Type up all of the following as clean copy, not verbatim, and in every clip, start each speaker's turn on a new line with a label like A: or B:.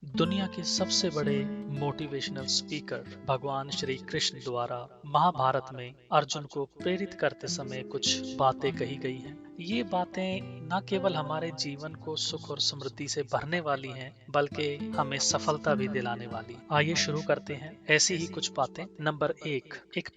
A: दुनिया के सबसे बड़े मोटिवेशनल स्पीकर भगवान श्री कृष्ण द्वारा महाभारत में अर्जुन को प्रेरित करते समय कुछ बातें कही गई हैं। ये बातें न केवल हमारे जीवन को सुख और समृद्धि से भरने वाली हैं, बल्कि हमें सफलता भी दिलाने वाली हैं। आइए शुरू करते हैं ऐसी ही कुछ बातें। नंबर एक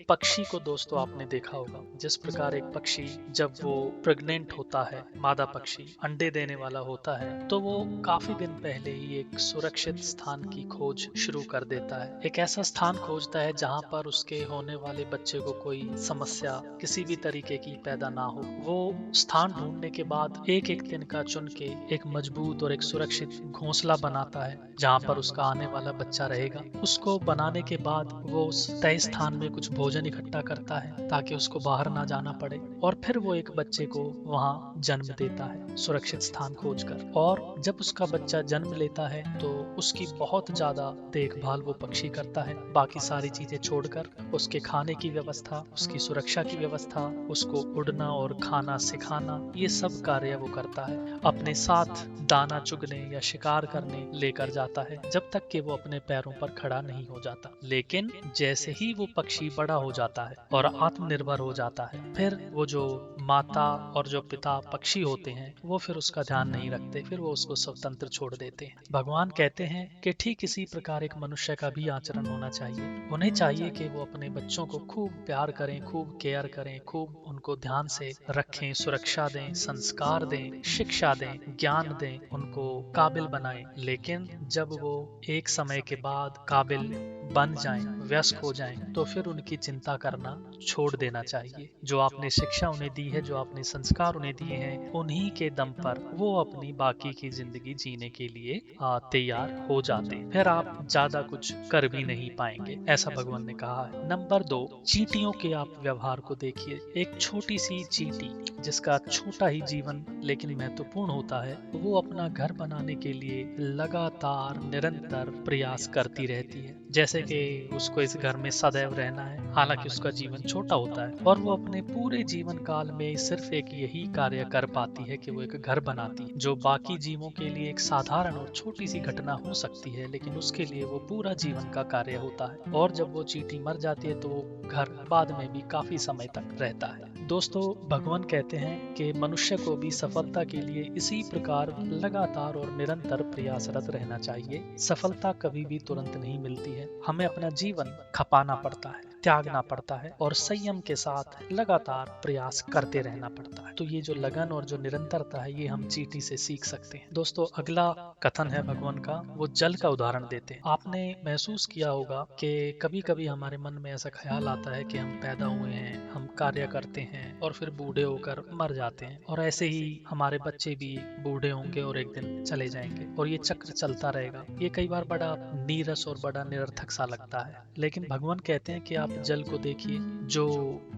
A: पक्षी को दोस्तों आपने देखा होगा, जिस प्रकार एक पक्षी जब वो प्रेग्नेंट होता है, मादा पक्षी अंडे देने वाला होता है, तो वो काफी दिन पहले ही एक सुरक्षित स्थान की खोज शुरू कर देता है। एक ऐसा स्थान खोजता है जहां पर उसके होने वाले बच्चे को कोई समस्या किसी भी तरीके की पैदा ना हो। वो स्थान ढूंढने के बाद एक एक दिन का चुन के एक मजबूत और एक सुरक्षित घोंसला बनाता है जहां पर उसका आने वाला बच्चा रहेगा। उसको बनाने के बाद वो उस तय स्थान में कुछ भोजन इकट्ठा करता है ताकि उसको बाहर ना जाना पड़े, और फिर वो एक बच्चे को वहां जन्म देता है सुरक्षित स्थान खोजकर। और जब उसका बच्चा जन्म लेता है तो उसकी बहुत ज्यादा देखभाल वो पक्षी करता है, बाकी सारी चीजें छोड़कर। उसके खाने की व्यवस्था, उसकी सुरक्षा की व्यवस्था, उसको उड़ना और खाना सिखाना, ये सब कार्य वो करता है। अपने साथ दाना चुगने या शिकार करने लेकर जाता है जब तक कि वो अपने पैरों पर खड़ा नहीं हो जाता। लेकिन जैसे ही वो पक्षी बड़ा हो जाता है और आत्मनिर्भर हो जाता है, फिर वो जो माता और जो पिता पक्षी होते हैं वो फिर उसका ध्यान नहीं रखते, फिर वो उसको स्वतंत्र छोड़ देते हैं। भगवान कहते हैं कि ठीक इसी प्रकार एक मनुष्य का भी आचरण होना चाहिए। उन्हें चाहिए कि वो अपने बच्चों को खूब प्यार करें, खूब केयर करें, खूब उनको ध्यान से रखें, सुरक्षा दें, संस्कार दें, शिक्षा दें, ज्ञान दें, उनको काबिल बनाएं। लेकिन जब वो एक समय के बाद काबिल बन जाएं, वयस्क हो जाएं, तो फिर उनकी चिंता करना छोड़ देना चाहिए। जो आपने शिक्षा उन्हें दी है, जो आपने संस्कार उन्हें दिए हैं, उन्हीं के दम पर वो अपनी बाकी की जिंदगी जीने के लिए तैयार हो जाते हैं। फिर आप ज्यादा कुछ कर भी नहीं पाएंगे, ऐसा भगवान ने कहा है। नंबर 2, चींटियों के आप व्यवहार को देखिए। एक छोटी सी चींटी जिसका छोटा ही जीवन लेकिन महत्वपूर्ण होता है, वो अपना घर बनाने के लिए लगातार निरंतर प्रयास करती रहती है, जैसे कि उसको इस घर में सदैव रहना है। हालांकि उसका जीवन छोटा होता है और वो अपने पूरे जीवन काल में सिर्फ एक यही कार्य कर पाती है कि वो एक घर बनाती है, जो बाकी जीवों के लिए एक साधारण और छोटी सी घटना हो सकती है, लेकिन उसके लिए वो पूरा जीवन का कार्य होता है। और जब वो चींटी मर जाती है तो वो घर बाद में भी काफी समय तक रहता है। दोस्तों, भगवान कहते हैं कि मनुष्य को भी सफलता के लिए इसी प्रकार लगातार और निरंतर प्रयासरत रहना चाहिए। सफलता कभी भी तुरंत नहीं मिलती है, हमें अपना जीवन खपाना पड़ता है, त्यागना पड़ता है और संयम के साथ लगातार प्रयास करते रहना पड़ता है। तो ये जो लगन और जो निरंतरता है, ये हम चींटी से सीख सकते हैं। दोस्तों, अगला कथन है भगवान का, वो जल का उदाहरण देते हैं। आपने महसूस किया होगा कि कभी कभी हमारे मन में ऐसा ख्याल आता है कि हम पैदा हुए हैं, हम कार्य करते हैं और फिर बूढ़े होकर मर जाते हैं, और ऐसे ही हमारे बच्चे भी बूढ़े होंगे और एक दिन चले जाएंगे, और ये चक्र चलता रहेगा। ये कई बार बड़ा नीरस और बड़ा निरर्थक सा लगता है, लेकिन भगवान कहते हैं कि आप जल को देखिए, जो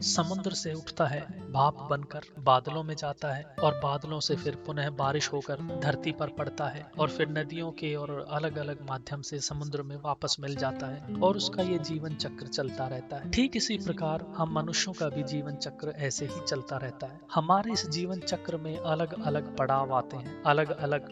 A: समुद्र से उठता है, भाप बनकर बादलों में जाता है, और बादलों से फिर पुनः बारिश होकर धरती पर पड़ता है, और फिर नदियों के और अलग अलग माध्यम से समुद्र में वापस मिल जाता है, और उसका ये जीवन चक्र चलता रहता है। ठीक इसी प्रकार हम मनुष्यों का भी जीवन चक्र ऐसे ही चलता रहता है। हमारे इस जीवन चक्र में अलग अलग पड़ाव आते हैं, अलग अलग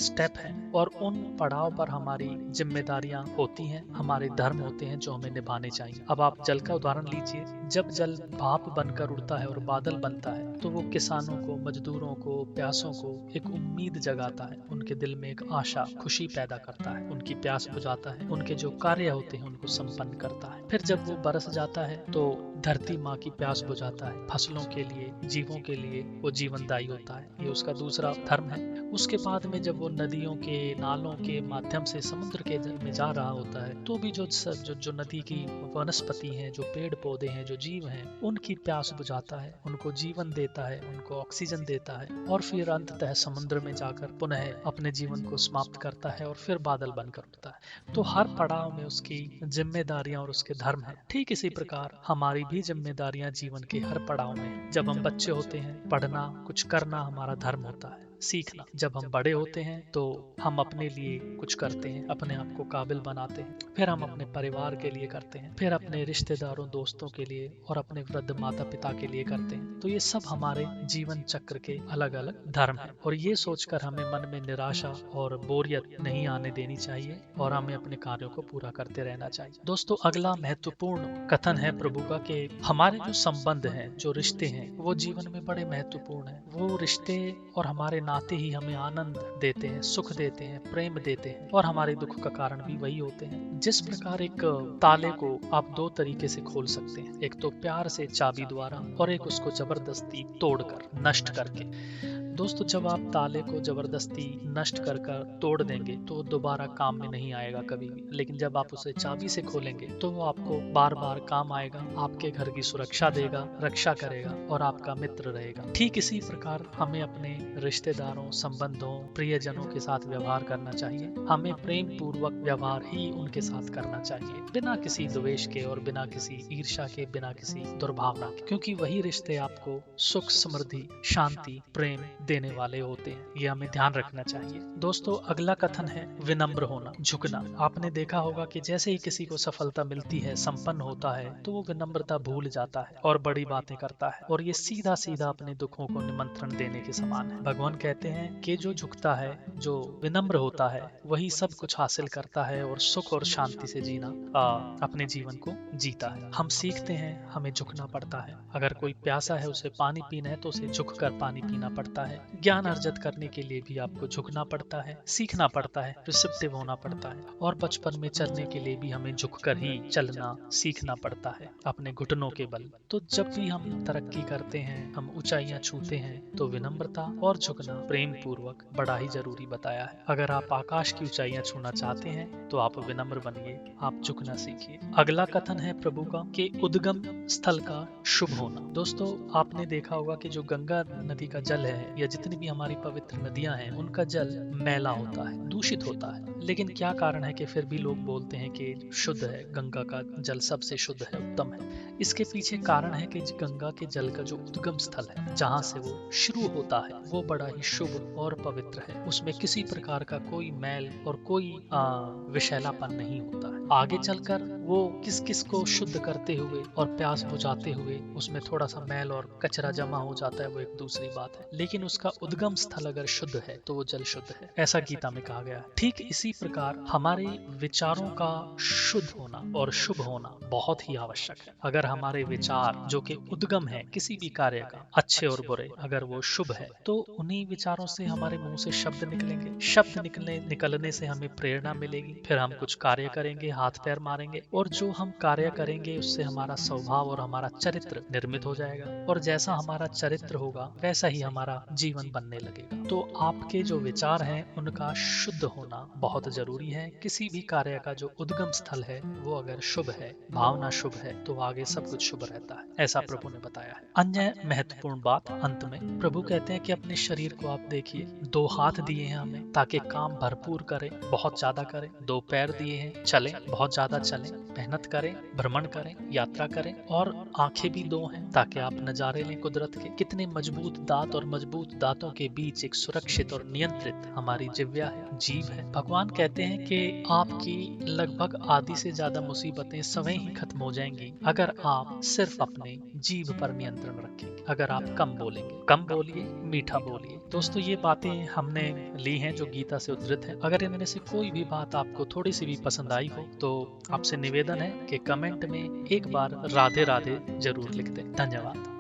A: स्टेप हैं, और उन पड़ाव पर हमारी जिम्मेदारियां होती हैं, हमारे धर्म होते हैं जो हमें निभाने चाहिए। अब आप जल का उदाहरण लीजिए। जब जल भाप बनकर उड़ता है और बादल बनता है, तो वो किसानों को, मजदूरों को, प्यासों को एक उम्मीद जगाता है, उनके दिल में एक आशा, खुशी पैदा करता है, उनकी प्यास बुझाता है, उनके जो कार्य होते हैं उनको संपन्न करता है। फिर जब वो बरस जाता है तो धरती माँ की प्यास बुझाता है, फसलों के लिए, जीवों के लिए वो जीवनदायी होता है। ये उसका दूसरा धर्म है। उसके बाद में जब वो नदियों के, नालों के माध्यम से समुद्र के में जा रहा होता है, तो भी जो नदी की वनस्पति हैं, जो पेड़ पौधे हैं, जो जीव हैं, उनकी प्यास बुझाता है, उनको जीवन देता है, उनको ऑक्सीजन देता है, और फिर अंततः समुद्र में जाकर पुनः अपने जीवन को समाप्त करता है और फिर बादल बनकर उठता है। तो हर पड़ाव में उसकी जिम्मेदारियां और उसके धर्म हैं। ठीक इसी प्रकार हमारी भी जिम्मेदारियां जीवन के हर पड़ाव में, जब हम बच्चे होते हैं, पढ़ना, कुछ करना हमारा धर्म होता है। सीखना। जब हम बड़े होते हैं तो हम अपने लिए कुछ करते हैं, अपने आप को काबिल बनाते हैं, फिर हम अपने परिवार के लिए करते हैं, फिर अपने रिश्तेदारों दोस्तों के लिए और अपने वृद्ध माता पिता के लिए करते हैं। तो ये सब हमारे जीवन चक्र के अलग अलग धर्म हैं और ये सोचकर हमें मन में निराशा और बोरियत नहीं आने देनी चाहिए और हमें अपने कार्यों को पूरा करते रहना चाहिए। दोस्तों, अगला महत्वपूर्ण कथन है प्रभु का कि हमारे जो संबंध हैं, जो रिश्ते हैं, वो जीवन में बड़े महत्वपूर्ण हैं। वो रिश्ते और हमारे नाते ही हमें आनंद देते हैं, सुख देते हैं, प्रेम देते हैं और हमारे दुख का कारण भी वही होते हैं। जिस प्रकार एक ताले को आप दो तरीके से खोल सकते हैं, एक तो प्यार से चाबी द्वारा और एक उसको जबरदस्ती तोड़कर, नष्ट करके। दोस्तों, जब आप ताले को जबरदस्ती नष्ट कर तोड़ देंगे तो दोबारा काम में नहीं आएगा कभी भी, लेकिन जब आप उसे चाबी से खोलेंगे तो वो आपको बार बार काम आएगा, आपके घर की सुरक्षा देगा, रक्षा करेगा और आपका मित्र रहेगा। ठीक इसी प्रकार हमें अपने रिश्तेदारों, संबंधों, प्रियजनों के साथ व्यवहार करना चाहिए। हमें प्रेम पूर्वक व्यवहार ही उनके साथ करना चाहिए, बिना किसी द्वेष के और बिना किसी ईर्ष्या के, बिना किसी दुर्भावना के, क्योंकि वही रिश्ते आपको सुख, समृद्धि, शांति, प्रेम देने वाले होते हैं। ये हमें ध्यान रखना चाहिए। दोस्तों, अगला कथन है विनम्र होना, झुकना। आपने देखा होगा कि जैसे ही किसी को सफलता मिलती है, संपन्न होता है, तो वो विनम्रता भूल जाता है और बड़ी बातें करता है और ये सीधा सीधा अपने दुखों को निमंत्रण देने के समान है। भगवान कहते हैं कि जो झुकता है, जो विनम्र होता है, वही सब कुछ हासिल करता है और सुख और शांति से जीना अपने जीवन को जीता है। हम सीखते हैं, हमें झुकना पड़ता है। अगर कोई प्यासा है, उसे पानी पीना है तो उसे झुककर पानी पीना पड़ता है। ज्ञान अर्जित करने के लिए भी आपको झुकना पड़ता है, सीखना पड़ता है, रिसेप्टिव होना पड़ता है और बचपन में चलने के लिए भी हमें झुककर ही चलना सीखना पड़ता है, अपने घुटनों के बल। तो जब भी हम तरक्की करते हैं, हम ऊंचाइयां छूते हैं, तो विनम्रता और झुकना प्रेम पूर्वक बड़ा ही जरूरी बताया है। अगर आप आकाश की ऊंचाइयां छूना चाहते हैं तो आप विनम्र बनिए, आप झुकना सीखिए। अगला कथन है प्रभु का कि उद्गम स्थल का शुभ होना। दोस्तों, आपने देखा होगा कि जो गंगा नदी का जल है या जितनी भी हमारी पवित्र नदियां हैं, उनका जल मैला होता है, दूषित होता है। लेकिन क्या कारण है कि फिर भी लोग बोलते हैं कि शुद्ध है, गंगा का जल सबसे शुद्ध है, उत्तम है? इसके पीछे कारण है कि गंगा के जल का जो उद्गम स्थल है, जहाँ से वो शुरू होता है, वो बड़ा ही शुभ और पवित्र है। उसमें किसी प्रकार का कोई मैल और कोई विषैलापन नहीं होता है। आगे चलकर वो किस किस को शुद्ध करते हुए और प्यास बुझाते हुए उसमें थोड़ा सा मैल और कचरा जमा हो जाता है, वो एक दूसरी बात है। लेकिन उसका उद्गम स्थल अगर शुद्ध है तो वो जल शुद्ध है, ऐसा गीता में कहा गया है। ठीक इसी प्रकार हमारे विचारों का शुद्ध होना और शुभ होना बहुत ही आवश्यक है। अगर हमारे विचार जो कि उद्गम है किसी भी कार्य का, अच्छे और बुरे, अगर वो शुभ है तो उन्हीं विचारों से हमारे मुंह से शब्द निकलेंगे। शब्द निकलने से हमें प्रेरणा मिलेगी, फिर हम कुछ कार्य करेंगे, हाथ पैर मारेंगे और जो हम कार्य करेंगे उससे हमारा स्वभाव और हमारा चरित्र निर्मित हो जाएगा और जैसा हमारा चरित्र होगा वैसा ही हमारा जीवन बनने लगेगा। तो आपके जो विचार हैं उनका शुद्ध होना बहुत जरूरी है। किसी भी कार्य का जो उद्गम स्थल है वो अगर शुभ है, भावना शुभ है, तो आगे सब कुछ शुभ रहता है, ऐसा प्रभु ने बताया है। अन्य महत्वपूर्ण बात अंत में प्रभु कहते हैं कि अपने शरीर को आप देखिए, 2 हाथ दिए हैं हमें ताकि काम भरपूर करें, बहुत ज्यादा करें। 2 पैर दिए हैं, चलें, बहुत ज्यादा चलें, मेहनत करें, भ्रमण करें, यात्रा करें। और आंखें भी 2 हैं ताकि आप नजारे लें कुदरत के। कितने मजबूत दांत और मजबूत दांतों के बीच एक सुरक्षित और नियंत्रित हमारी जिह्वा है, जीभ है। भगवान कहते हैं कि आपकी लगभग आधी से ज्यादा मुसीबतें स्वयं ही खत्म हो जाएंगी अगर आप सिर्फ अपने जीभ पर नियंत्रण रखेंगे। अगर आप कम बोलेंगे, कम बोलिए, मीठा बोलिए। दोस्तों, ये बातें हमने ली हैं जो गीता से उद्धृत है। अगर इनमें से कोई भी बात आपको थोड़ी सी भी पसंद आई हो तो आपसे निवेदन है कि कमेंट में एक बार राधे राधे जरूर लिख दें। धन्यवाद।